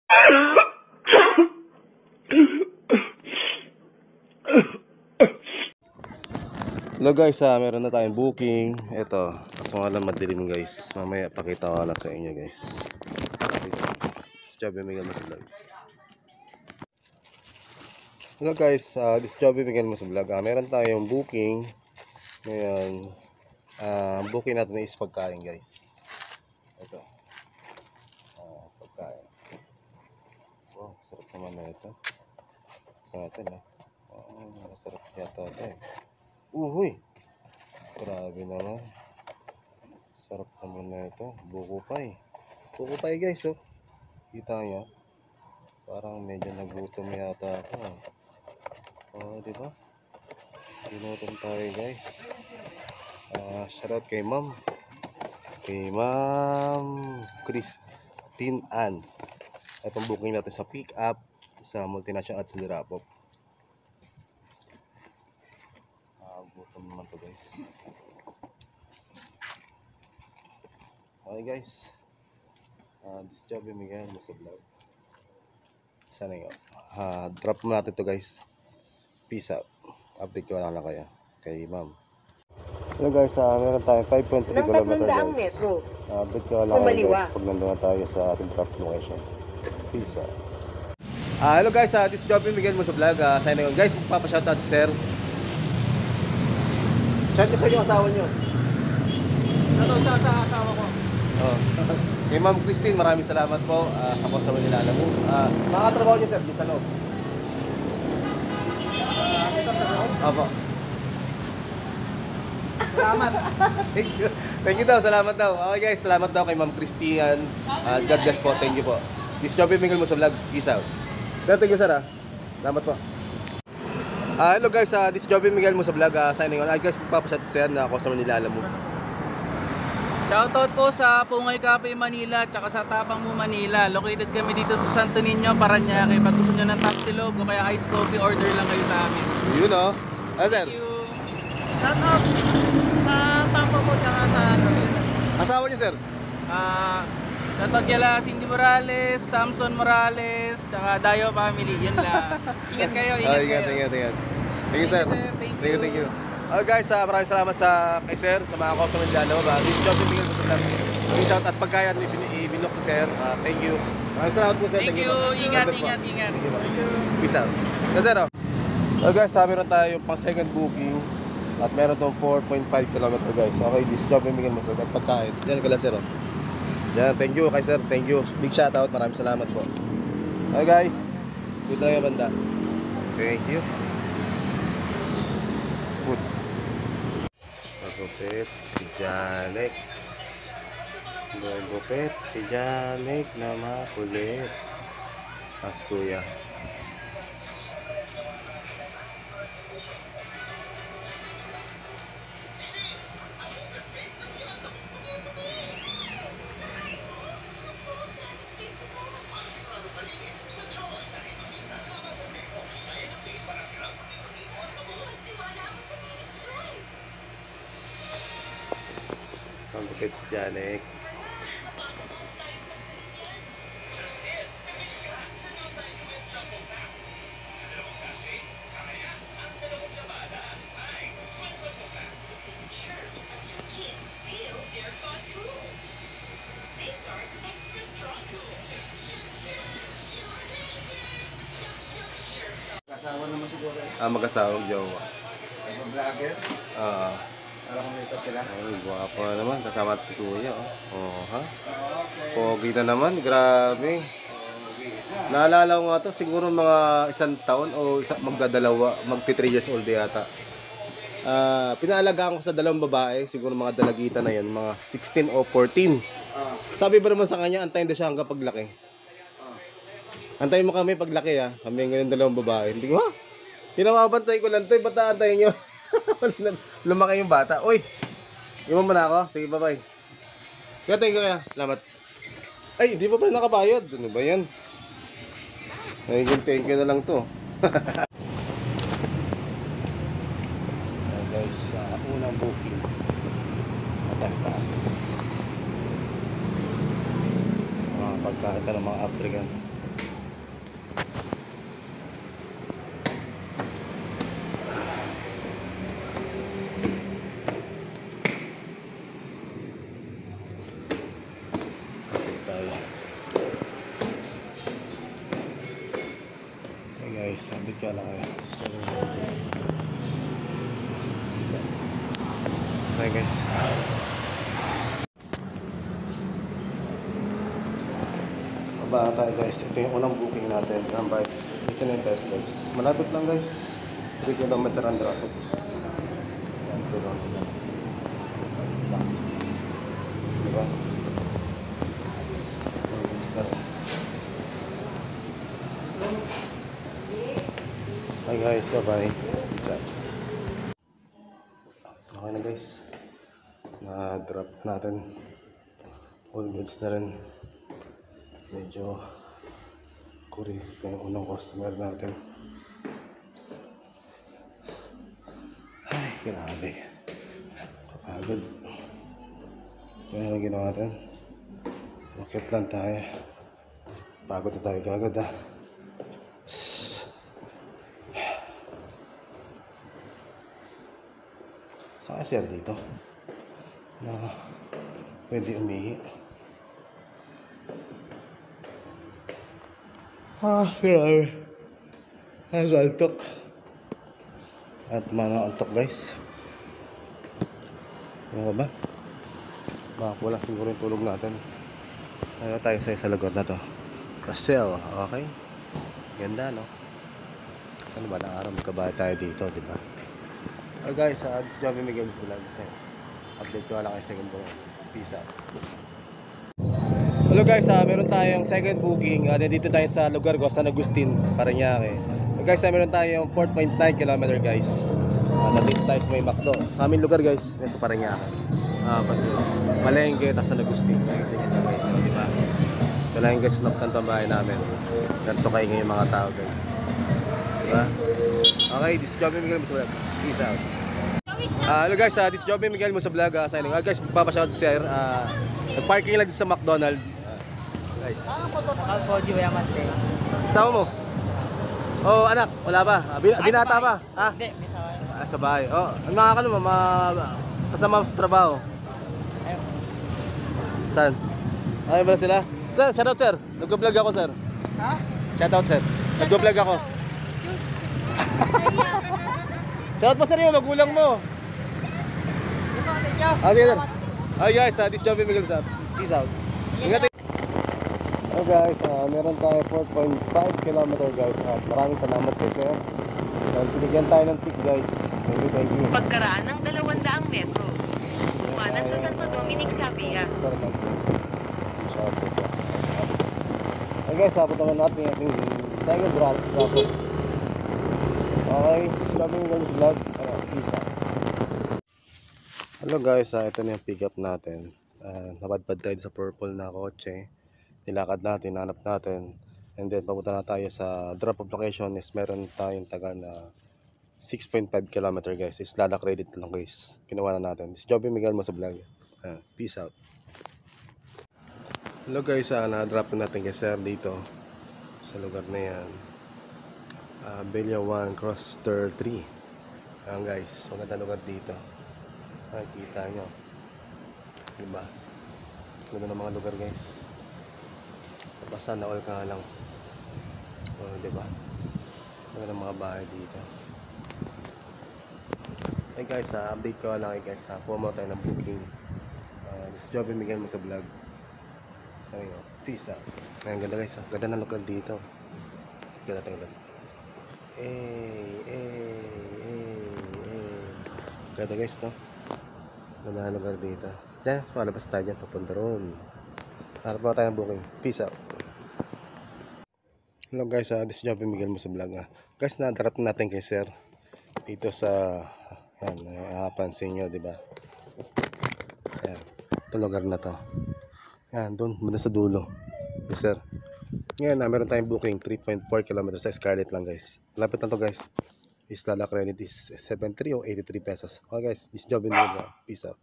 Hello guys, meron na tayong booking. Ito, kaso nga lang madilim guys. Mamaya pakita ko lang sa inyo guys. Si Chubby Miguel Motovlog. Hello guys, this is Chubby Miguel Motovlog. Meron tayong booking. Ngayon, booking natin is pagkain guys. Ito. Pagkain. Wow, sarap naman na ito. Sa natin masarap yata ito eh. Uhuy! Grabe naman. Sarap naman na ito. Buko pie. Buko pie guys oh. Kita nyo? Parang medyo nagutom yata ako. Oh, diba? Ginutom tayo guys. Shoutout kay ma'am. Kay ma'am Christine Ann. Itong booking natin sa pick up sa Multinational at sa Lirapop. Gutom naman to guys. Okay guys, this is Chubby Miguel Motovlog. Sana yun, drop mo natin to guys. Peace out. Update ko lang kayo kay ma'am. Hello guys, meron tayong 5.3 km guys. Update ko lang kayo guys pag nandun na tayo sa ating drop location. Peace out. Hello guys, this is Chubby Miguel Motovlog. Sana yun guys, magpapashoutout si sir. Shout out sa inyo asawa nyo. Shout out sa asawa ko. Kay ma'am Christine, maraming salamat po sa customer nila. Alam mo, makatrabaho niyo sir, di sa loob. Opo. Salamat. Thank you daw, salamat daw. Okay guys, salamat daw kay ma'am Christine. God bless po, thank you po. This is Chubby Miguel Motovlog. Peace out. Thank you sir salamat po. Hello guys, this is Chubby Miguel Motovlog. Signing on. Guys, magpapashot sir na customer nila. Alam mo. Shoutout po sa Pungay Cafe Manila tsaka sa Tapang Mo Manila. Located kami dito sa Santo Niño, Parañaque. Pag gusto nyo ng Tapsilog o kaya iced coffee, order lang kayo sa amin. Yun o. Sir? Thank you. Shoutout sa Tapang Mo tsaka sa Asawa niyo sir? Shoutout kila Cindy Morales, Samson Morales, tsaka Dayo family. Yan lang. Ingat kayo, ingat kayo. Ingat. Thank you sir. Thank you. Guys, maraming salamat sa kay sir, sa mga customer nila. This is Chubby Miguel Motovlog. Peace out at pagkaya ibinok ni sir. Thank you. Maraming salamat po sir. Thank you. Ingat. Peace out. Sir, guys, meron tayo pang second booking at meron tong 4.5 km guys. Okay, this is Chubby Miguel Motovlog at pagkain. Diyan kala sir. Yan, thank you kay sir. Thank you. Big shout out. Maraming salamat po. Okay guys. Good tayo banda. Thank you. Food. Magupit si Janek. Magupit si Janek na makulit. Mas kuya. Magupit si Janek. Kasawa naman siguro. Mag-asawang jowa. Sa vlogger. Alam ko nito sila. Ay, guwapo na naman. Kasama si kuya. Ha? Okay. Pogi na naman. Grabe. Naalala ko nga to, siguro mga 1 taon o magdadalawa, magti 3 years old yata. Pinaalagaan ko sa 2 babae, siguro mga dalagita na yan, mga 16 o 14. Sabi ba naman sa kanya, antayin na siya hanggang paglaki. Antayin mo kami paglaki kami ngayon 2 babae. Hindi ko pinababantay ko lang to, ba't aantayin nyo? Lumaki yung bata. Uy, iwan mo na ako. Sige, bye-bye. Kaya thank you kaya. Salamat. Ay, di pa pala nakabayad. Ano ba yan? Ay, thank you na lang to. Guys, unang booking. Mataas-taas. Mga pagkakita ng mga African. guys, sabit ka lang eh. Isa. Okay guys. Baba tayo guys. Ito yung unang booking natin. Ang bikes. Ito na yung test guys. Malapit lang guys. 3 km ang traffic. Yan, kilometer lang. Malapit lang. Diba? Start. Hi guys, bye-bye. Peace out. Okay na guys. Na-drop natin. All goods na rin. Medyo kurig na yung unang customer natin. Ay, grabe. Kapagod. Ito yung ginawa natin. Bakit lang tayo. Pagod na tayo kagad ah. Saan kasi dito na pwede umihi? Grabe. Antok. At mga antok guys. Ano ba? Baka wala siguro yung tulog natin. Ano tayo sa lugar na to? Roselle, okay? Ganda no? Saan ba na araw magkabahay tayo dito, di ba? Oh guys, this is Joby Miguel Vlog. Update ko lang kayo second booking. Peace out. Hello guys, meron tayong second booking. Dito tayo sa lugar ko, San Agustin, Parañaque. Guys, meron tayong 4.9 km guys. Nandito tayo sa may McDo. Sa aming lugar guys, sa Parañaque. Palengke, San Agustin. Ganyan guys, di ba? Ito lang guys, tanto ang bahay namin. Ganito kayo ngayon mga tao guys. Diba? Okay, this is Joby Miguel Vlog. Peace out. Hello guys, this is Joby Miguel Vlog. Signing. Guys, magpapashout share. Nag-parking lang dito sa McDonald's. Guys. Sama mo? Oh, anak, wala ba? Binata pa? Ha? Hindi, may sawa. Sa bahay. Oh, ang mga kanuma, kasama sa trabaho. Saan? Ay, ba sila? Sir, shoutout sir. Nag-vlog ako sir. Ha? Shoutout sir. Nag-vlog ako. Shoutout po sir yung magulang mo. Okay sir. Hi guys, this is Joby Miguel. Peace out. Ingat. Hello guys, meron tayo 4.5 km guys. Maraming salamat po sir. Binigyan tayo ng tip guys. Thank you. Pagkaraan ng 200 metro. Bumanan sa Santo Dominic, Sabia. Shout out sir. Hey guys, abot naman natin yung ating second drop. Okay, Joby Miguel Vlog. Peace out. Hello guys, ito na yung pick up natin. Napadpad tayo sa purple na kotse. Nilakad natin, hanap natin. And then papunta na tayo sa drop off location is meron tayong taga na 6.5 km guys. Is lala credit lang guys. Kinuha na natin. Si Joby Miguel Vlog. Peace out. Hello guys, na-drop na natin guys sir dito sa lugar na yan. Belia 1 Cross 3. Ayan guys, maganda lugar dito. Nakikita nyo, diba? Ganda ng mga lugar guys. Basta na all ka nga lang. Diba? Ganda ng mga bahay dito. Hey guys, update ko lang guys. Pumaw tayo ng booking. This is Joby Miguel Vlog. Peace out. Ayan, ganda guys. Ganda ng lugar dito. Ganda tayo lang. Ganda guys, no? Ganda ng lugar dito. Diyan, palabas tayo dyan. Papunta roon. Harap pa tayo ng booking. Peace out. Hello guys, this is Joby Miguel Vlog. Guys, na-drop natin kay sir dito sa yan, nakapansin nyo, diba? Yan, ito lugar na to. Yan, doon, muna sa dulo. Yes sir. Ngayon, meron tayong booking 3.4 km sa Scarlett lang guys. Lapit na to guys. Is lala credit is 73 o 83 pesos. Okay guys, this is Joby Miguel. Peace out.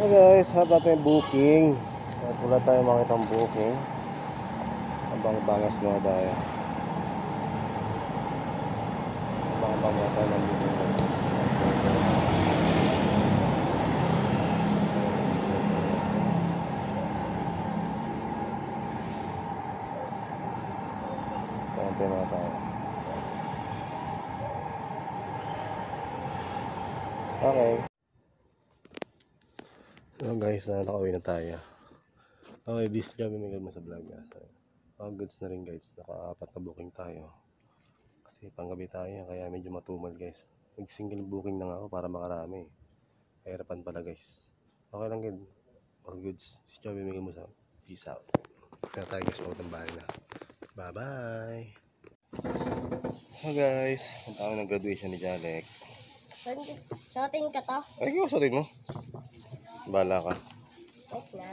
Okay guys, haba tayong booking. Wala tayong makitang booking. Abang-bangas mga tayo. Abang-abang mga tayo ng booking. Ito yung mga tao. Okay. So guys, nakauwi na tayo. Okay, this job yung may mo sa vlog. Goods na rin guys. Naka-4 na booking tayo. Kasi panggabi tayo kaya medyo matumal guys. Mag-single booking na nga ako para makarami. Kahirapan pala guys. Okay lang good. All goods. This job yung may mo sa. Peace out. Kaya tayo guys, pagod ng bahay na. Bye bye. Hi guys. Ang tao ng graduation ni Jalek. Shooting ka to? Ay, ikaw sarin mo. Bala ka. Wait na.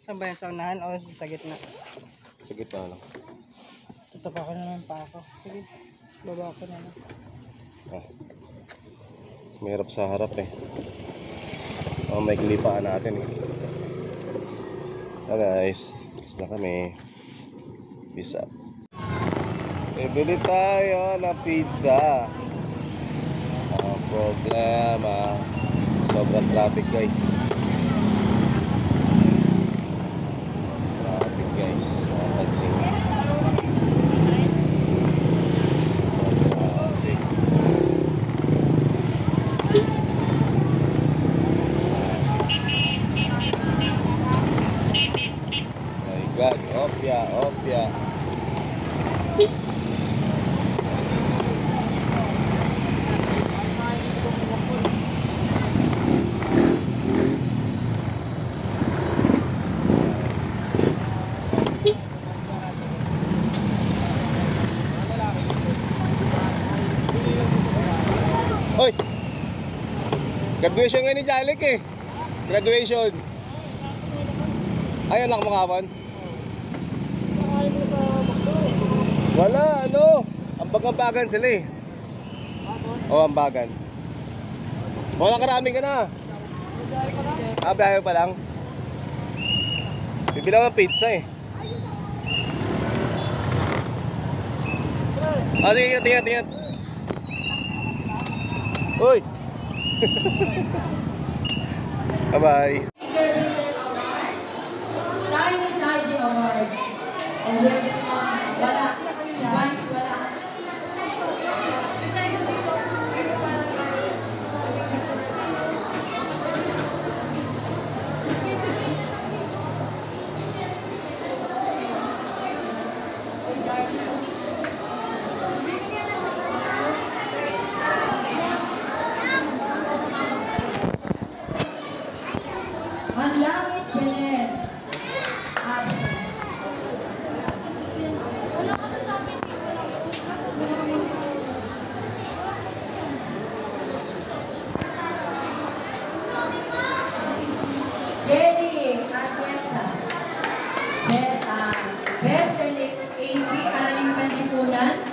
Saan ba yan? Sa unahan o sa gitna? Sa gitna lang. Tutapa ko naman pa ako. Sige, baba ko na lang. Ah. Mahirap sa harap eh. May klipaan natin eh. Guys, alis na kami. Peace out. Bibili tayo ng pizza. Ang problema, sobrang traffic guys. Traffic guys. Napansin nyo. Traffic. My God, opya, opya. Hoy! Graduation nga ni Jalek eh. Graduation. Ay, anak mo kapon? Wala, ano? Ambag-ambagan sila eh. Oo, ambagan. Wala karami ka na. Biyahe pa lang. Bibilang ng pizza eh. Sige, tingnan. Uy! Bye-bye. Tayo award. And there's wala. Si Vice wala. Manlangit Janet. Absent. Kelly Atienza. Best and AP Araling Panlipunan.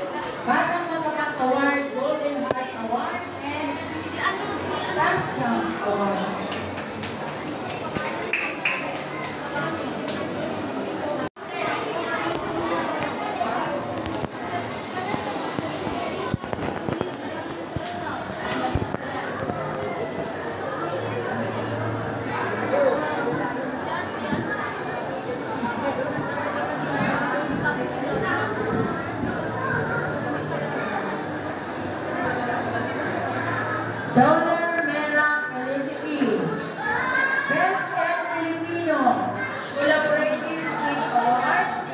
Batang Matapat Award, Golden Heart Award, and Last Jump Award. Donor Mera Felicity. Best and Filipino Collaborative Team Award.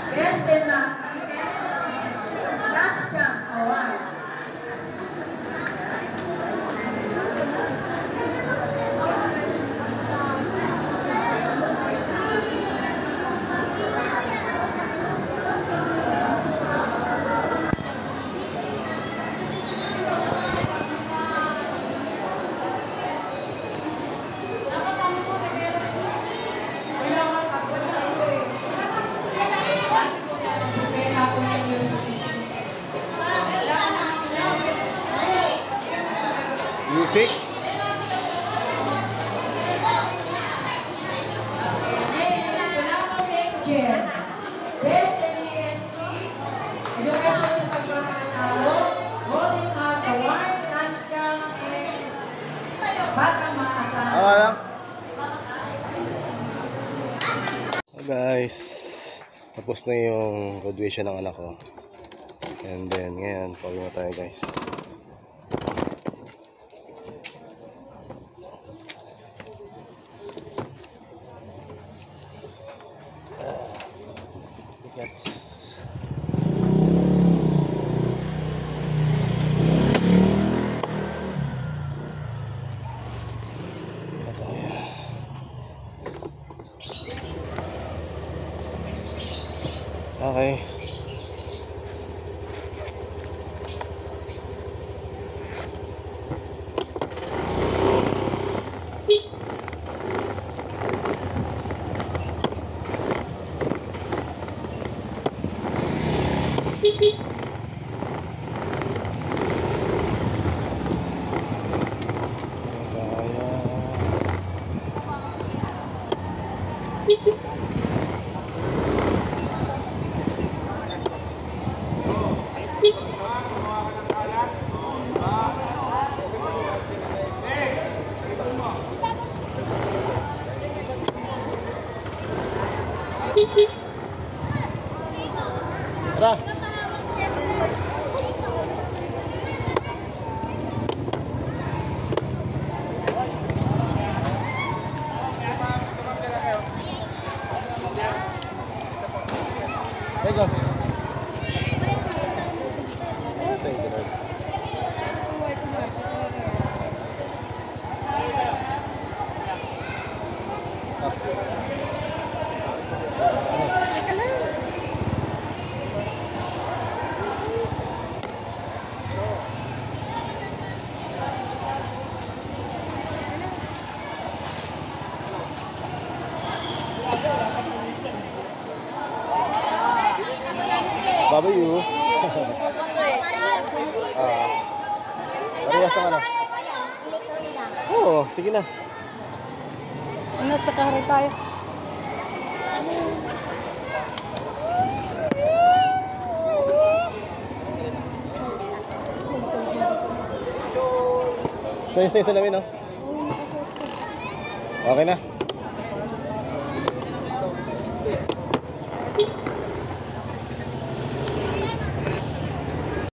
Best and Maki and Last Jump Award. Music? Next, Pulapang Angel. Best NEST. Edukasyon sa pagpapatao. Golden Heart Award. Tascam and Batang Maasahan. lang. Guys, tapos na yung graduation ng anak ko. And then ngayon, pauwi na tayo guys. Bigats. Okay. Tara. There you go. Thank you, Lord. Bye you. Parehas ang ano? Oo, sige na. Ano, takarin tayo. Stay sa lamin, no? Okay na.